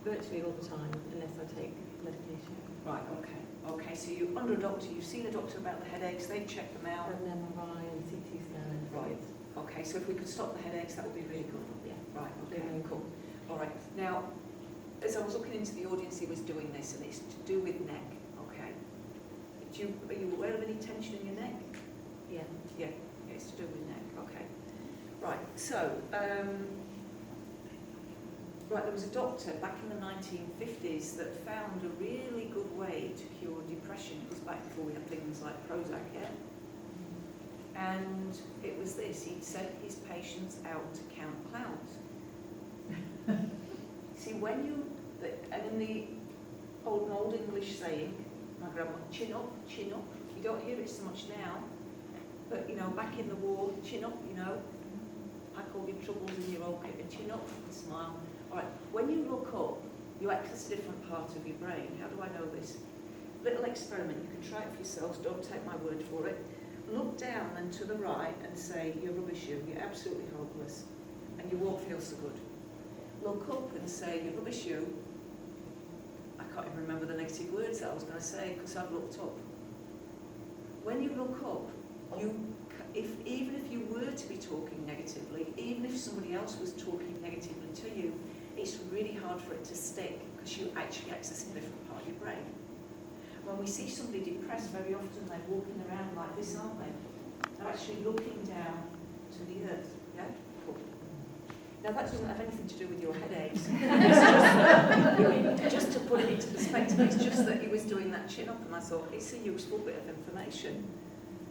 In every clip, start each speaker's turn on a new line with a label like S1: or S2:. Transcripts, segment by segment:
S1: virtually all the time, unless I take medication.
S2: Right, okay. Okay, so you're under a doctor, you've seen a doctor about the headaches, they've checked them out.
S1: An MRI and CT scan and
S2: Right. Okay, so if we could stop the headaches, that would be really good.
S1: Yeah.
S2: Right,
S1: They're
S2: okay.
S1: really cool.
S2: All right. Now, as I was looking into the audience who was doing this, and it's to do with neck, okay? Are you aware of any tension in your neck?
S1: Yeah.
S2: Yeah, it's to do with neck, okay. Right, so, there was a doctor back in the 1950s that found a really good way to cure depression. It was back before we had things like Prozac, yeah? And it was this, he'd sent his patients out to count clouds. See, when you, and in the old English saying, my grandma, chin up, you don't hear it so much now, but you know, back in the war, chin up, you know, pack all your troubles in your old kit and chin up and smile. All right, when you look up, you access a different part of your brain. How do I know this? Little experiment, you can try it for yourselves, don't take my word for it. Look down and to the right and say, you're rubbish, you're absolutely hopeless, and you won't feel so good. Look up and say, you're rubbish, you. I can't even remember the negative words that I was going to say because I've looked up. When you look up, even if you were to be talking negatively, even if somebody else was talking negatively to you, it's really hard for it to stick because you actually access a different part of your brain. When we see somebody depressed, very often they're walking around like this, aren't they? They're actually looking down to the earth. Yeah? Cool. Now that doesn't have anything to do with your headaches. Just to put it into perspective, it's just that he was doing that chin up and I thought, it's a useful bit of information.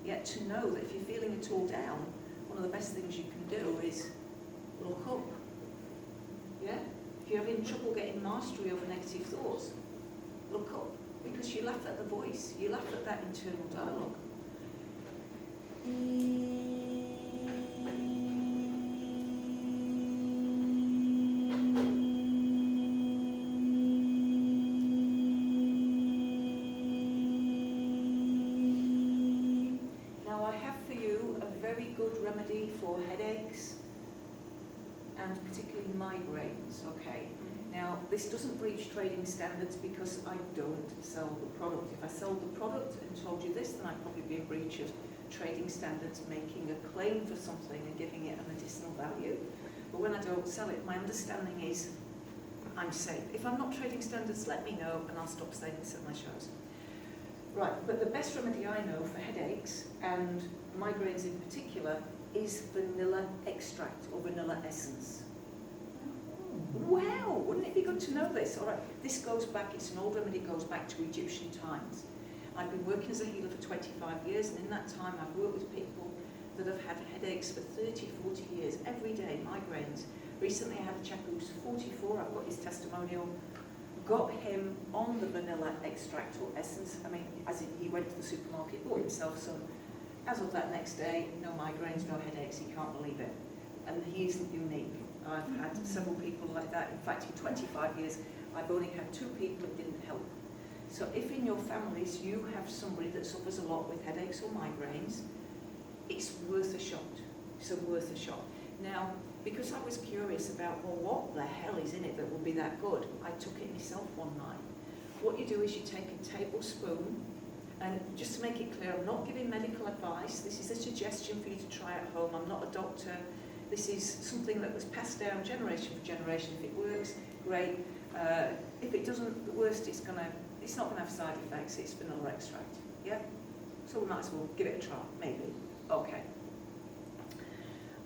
S2: Yet to know that if you're feeling at all down, one of the best things you can do is look up. Yeah? If you're having trouble getting mastery over negative thoughts, look up. Because you laugh at the voice, you laugh at that internal dialogue. Now I have for you a very good remedy for headaches and particularly migraines, okay? Now, this doesn't breach trading standards because I don't sell the product. If I sold the product and told you this, then I'd probably be in breach of trading standards, making a claim for something and giving it a medicinal value. But when I don't sell it, my understanding is I'm safe. If I'm not trading standards, let me know and I'll stop saying this at my shows. Right, but the best remedy I know for headaches and migraines in particular is vanilla extract or vanilla essence. Wow, wouldn't it be good to know this? All right, this goes back, it's an old remedy, it goes back to Egyptian times. I've been working as a healer for 25 years, and in that time I've worked with people that have had headaches for 30, 40 years, every day, migraines. Recently I had a chap who's 44, I've got his testimonial, got him on the vanilla extract or essence. I mean, as he went to the supermarket, bought himself some. As of that next day, no migraines, no headaches, he can't believe it. And he isn't unique. I've had several people like that. In fact, in 25 years, I've only had 2 people that didn't help. So if in your families you have somebody that suffers a lot with headaches or migraines, it's worth a shot. It's worth a shot. Now, because I was curious about, well, what the hell is in it that will be that good? I took it myself one night. What you do is you take a tablespoon, and just to make it clear, I'm not giving medical advice. This is a suggestion for you to try at home. I'm not a doctor. This is something that was passed down generation for generation. If it works, great. If it doesn't, the worst, it's not going to have side effects. It's vanilla extract. Yeah? So we might as well give it a try, maybe. Okay.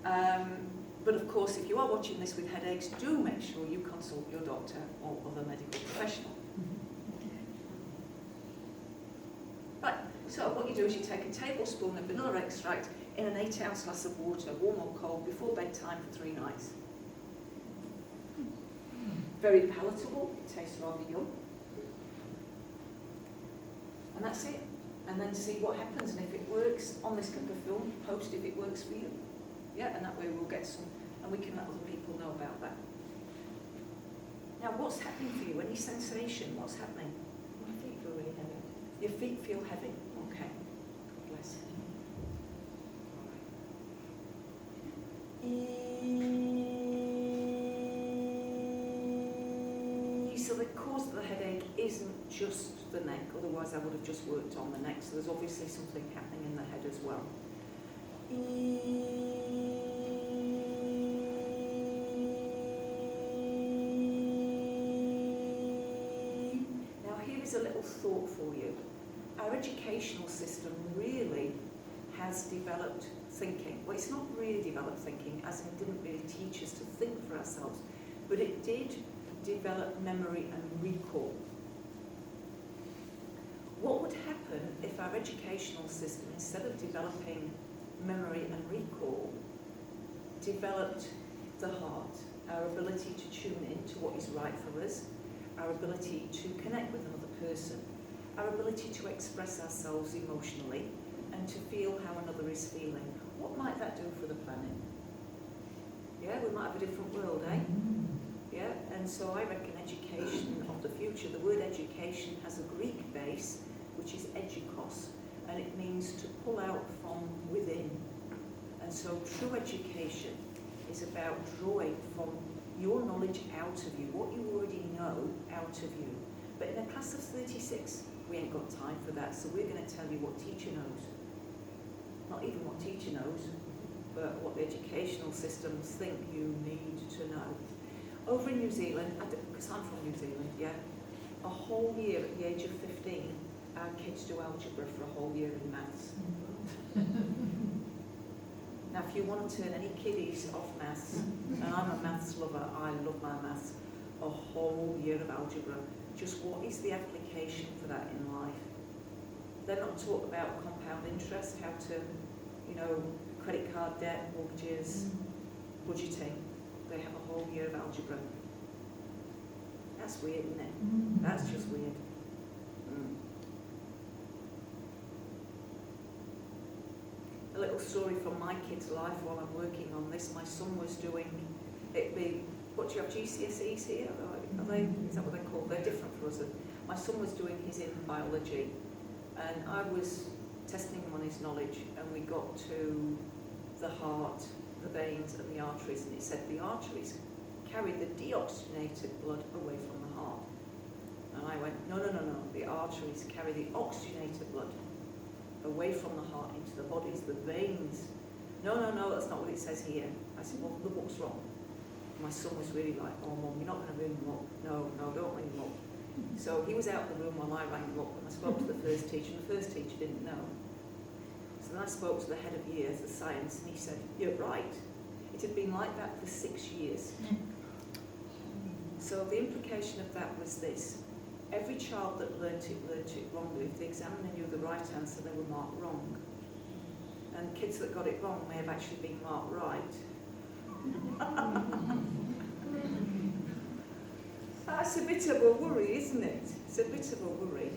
S2: But of course, if you are watching this with headaches, do make sure you consult your doctor or other medical professional. Right, so what you do is you take a tablespoon of vanilla extract in an 8-ounce glass of water, warm or cold, before bedtime for 3 nights. Very palatable, it tastes rather yum. And that's it. And then see what happens, and if it works on this clip of film, post if it works for you. Yeah, and that way we'll get some, and we can let other people know about that. Now, what's happening for you? Any sensation? What's happening?
S1: My feet feel really heavy.
S2: Your feet feel heavy. Okay. God bless. So so the cause of the headache isn't just the neck, otherwise I would have just worked on the neck, so there's obviously something happening in the head as well. Now here is a little thought for you. Our educational system really has developed thinking. Well, it's not really developed thinking, as in it didn't really teach us to think for ourselves, but it did develop memory and recall. What would happen if our educational system, instead of developing memory and recall, developed the heart, our ability to tune in to what is right for us, our ability to connect with another person, our ability to express ourselves emotionally and to feel how another is feeling? What might that do for the planet? Yeah, we might have a different world, eh? Yeah, and so I reckon education of the future, the word education has a Greek base, which is edukos, and it means to pull out from within. And so true education is about drawing from your knowledge out of you, what you already know out of you. But in a class of 36, we ain't got time for that, so we're going to tell you what teacher knows. Not even what teacher knows, but what the educational systems think you need to know. Over in New Zealand, because I'm from New Zealand, yeah, a whole year at the age of 15, our kids do algebra for a whole year in maths. Now, if you want to turn any kiddies off maths, and I'm a maths lover, I love my maths, a whole year of algebra. Just what is the application for that in life? They're not taught about compound interest, how to, credit card debt, mortgages, budgeting. They have a whole year of algebra. That's weird, isn't it? That's just weird. A little story from my kid's life while I'm working on this. My son was doing, what do you have, GCSEs here? Are they, is that what they're called? They're different for us. My son was doing his in biology, and I was testing him on his knowledge, and we got to the heart, the veins and the arteries, and it said the arteries carry the deoxygenated blood away from the heart. And I went, no, the arteries carry the oxygenated blood away from the heart into the bodies, the veins. No, that's not what it says here. I said, well, look what's wrong. My son was really like, oh, Mum, you're not going to ring him up. No, don't ring him up. So he was out of the room while I rang him up, and I spoke to the first teacher, and the first teacher didn't know. So then I spoke to the head of years, the science, and he said, you're right. It had been like that for 6 years. So the implication of that was this. Every child that learnt it wrongly. If the examiner knew the right answer, they were marked wrong. And kids that got it wrong may have actually been marked right. That's a bit of a worry, isn't it? It's a bit of a worry.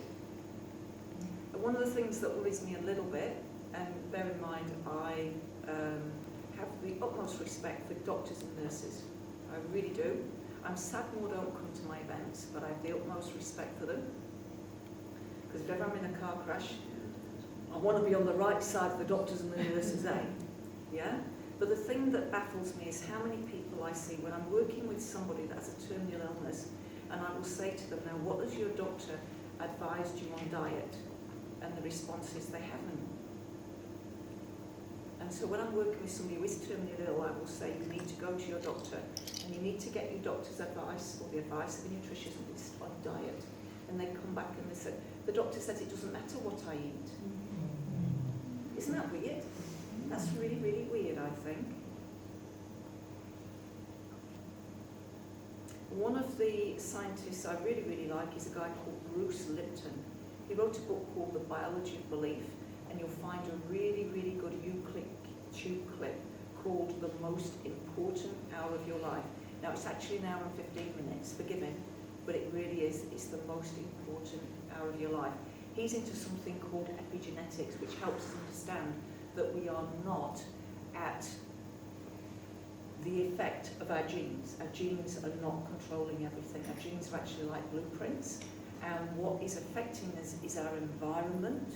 S2: And one of the things that worries me a little bit, and bear in mind I have the utmost respect for doctors and nurses. I really do. I'm sad more don't come to my events, but I have the utmost respect for them. Because if ever I'm in a car crash, I want to be on the right side of the doctors and the nurses, eh? Yeah? But the thing that baffles me is how many people I see when I'm working with somebody that has a terminal illness, and I will say to them, now what has your doctor advised you on diet? And the response is they haven't. And so when I'm working with somebody who is terminally ill, I will say you need to go to your doctor and you need to get your doctor's advice or the advice of a nutritionist on diet. And they come back and they say, the doctor says it doesn't matter what I eat. Isn't that weird? That's really, really weird, I think. One of the scientists I really, really like is a guy called Bruce Lipton. He wrote a book called The Biology of Belief, and you'll find a really, really good YouTube clip called The Most Important Hour of Your Life. Now, it's actually an hour and 15 minutes, forgive him, but it really is, it's the most important hour of your life. He's into something called epigenetics, which helps us understand that we are not at the effect of our genes. Our genes are not controlling everything. Our genes are actually like blueprints. And what is affecting us is our environment.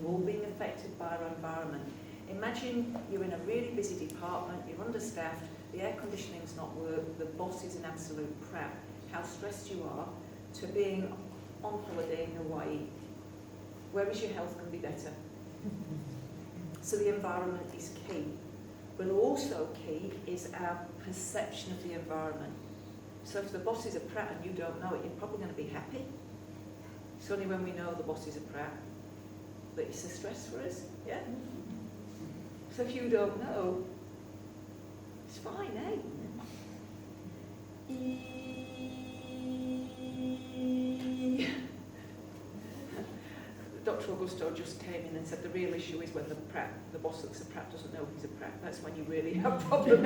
S2: We're all being affected by our environment. Imagine you're in a really busy department, you're understaffed, the air conditioning's not working, the boss is an absolute crap. How stressed you are, to being on holiday in Hawaii, where is your health going to be better? So the environment is key. But also key is our perception of the environment. So if the bosses are prat and you don't know it, you're probably going to be happy. It's only when we know the bosses are prat that it's a stress for us, yeah? So if you don't know, it's fine, eh? Dr. Augusto just came in and said the real issue is when the boss that's a prat doesn't know he's a prat. That's when you really have problems.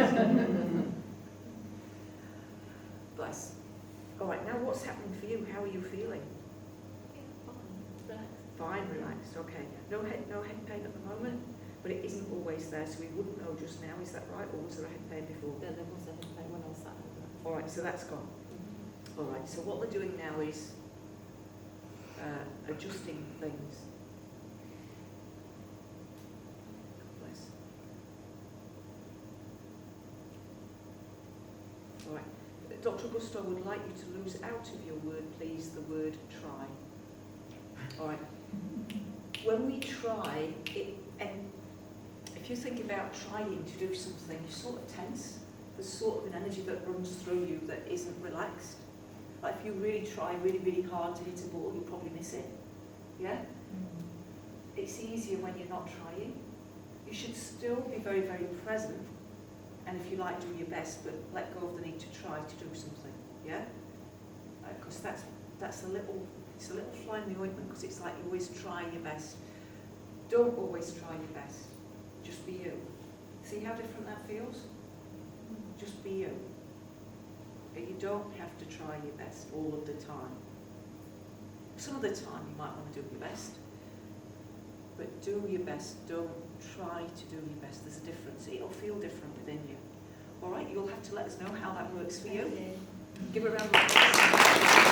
S2: Bless. All right, now what's happening for you? How are you feeling?
S1: Yeah, fine. Relax.
S2: Fine, relaxed, okay. No head pain at the moment, but it isn't always there, so we wouldn't know just now. Is that right, or was there a head pain before?
S1: There was a head pain when I was sat over.
S2: All right, so that's gone. All right, so what we're doing now is adjusting things. Bless. All right, Dr. Augusto would like you to lose out of your word, please, the word try. All right. When we try, and if you think about trying to do something, you're sort of tense. There's sort of an energy that runs through you that isn't relaxed. Like if you really try really, really hard to hit a ball, you'll probably miss it. Yeah? It's easier when you're not trying. You should still be very, very present. And if you like, do your best, but let go of the need to try to do something. Yeah? Because that's a little fly in the ointment, because it's like you always try your best. Don't always try your best. Just be you. See how different that feels? Just be you. But you don't have to try your best all of the time. Some of the time you might want to do your best, but do your best. Don't try to do your best. There's a difference. It'll feel different within you. All right, you'll have to let us know how that works for you. Give a round of applause.